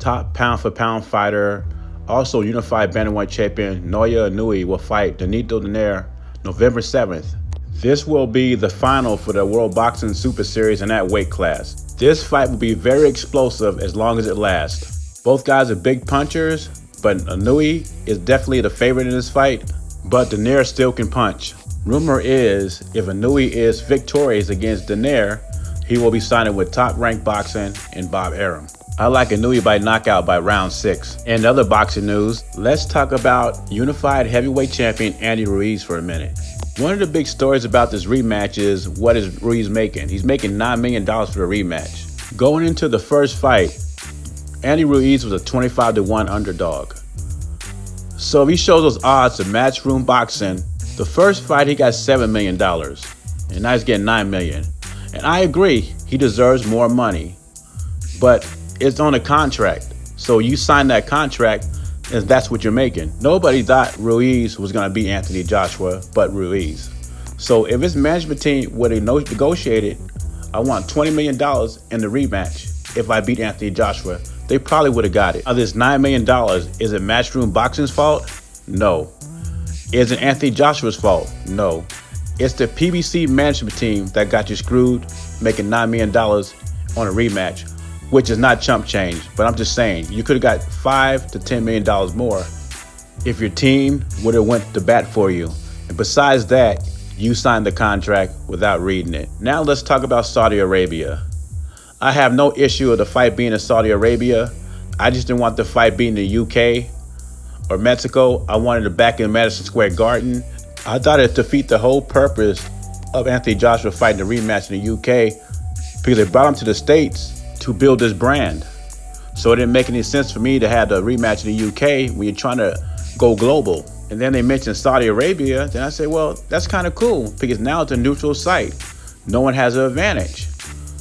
top pound-for-pound fighter, also unified bantamweight champion Naoya Inoue will fight Donito Donaire November 7th. This will be the final for the World Boxing Super Series in that weight class. This fight will be very explosive as long as it lasts. Both guys are big punchers, but Inoue is definitely the favorite in this fight, but Donaire still can punch. Rumor is, if Inoue is victorious against Donaire, he will be signing with Top Rank Boxing and Bob Arum. I like Inoue by knockout by round 6. In other boxing news, let's talk about unified heavyweight champion Andy Ruiz for a minute. One of the big stories about this rematch is what is Ruiz making? He's making $9 million for the rematch. Going into the first fight, Andy Ruiz was a 25-1 underdog. So if he shows those odds to Matchroom Boxing, the first fight he got $7 million, and now he's getting $9 million. And I agree, he deserves more money, but it's on a contract. So you sign that contract, and that's what you're making. Nobody thought Ruiz was going to beat Anthony Joshua, but Ruiz. So if his management team would have negotiated, I want $20 million in the rematch if I beat Anthony Joshua, they probably would have got it. Of this $9 million, is it Matchroom Boxing's fault? No. Is it Anthony Joshua's fault? No. It's the PBC management team that got you screwed, making $9 million on a rematch, which is not chump change. But I'm just saying, you could have got $5 to $10 million more if your team would have went to bat for you. And besides that, you signed the contract without reading it. Now let's talk about Saudi Arabia. I have no issue with the fight being in Saudi Arabia. I just didn't want the fight being in the UK or Mexico. I wanted it back in Madison Square Garden. I thought it'd defeat the whole purpose of Anthony Joshua fighting the rematch in the UK because they brought him to the States to build this brand. So it didn't make any sense for me to have the rematch in the UK when you're trying to go global. And then they mentioned Saudi Arabia. Then I said, well, that's kind of cool because now it's a neutral site. No one has an advantage.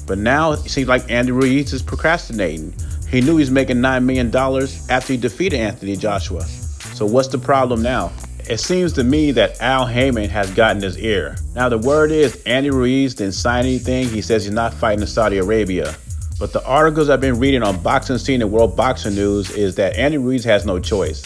But now it seems like Andy Ruiz is procrastinating. He knew he was making $9 million after he defeated Anthony Joshua. So what's the problem now? It seems to me that Al Heyman has gotten his ear. Now the word is Andy Ruiz didn't sign anything. He says he's not fighting in Saudi Arabia. But the articles I've been reading on Boxing Scene and World Boxing News is that Andy Ruiz has no choice.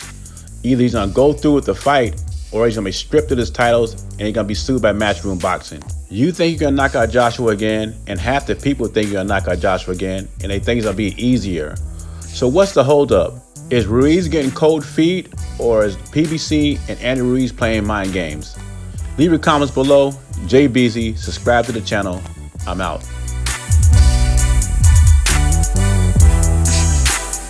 Either he's going to go through with the fight or he's going to be stripped of his titles and he's going to be sued by Matchroom Boxing. You think you're going to knock out Joshua again, and half the people think you're going to knock out Joshua again, and they think it's going to be easier. So what's the holdup? Is Ruiz getting cold feet, or is PBC and Andy Ruiz playing mind games? Leave your comments below. Jay Beasy, subscribe to the channel. I'm out.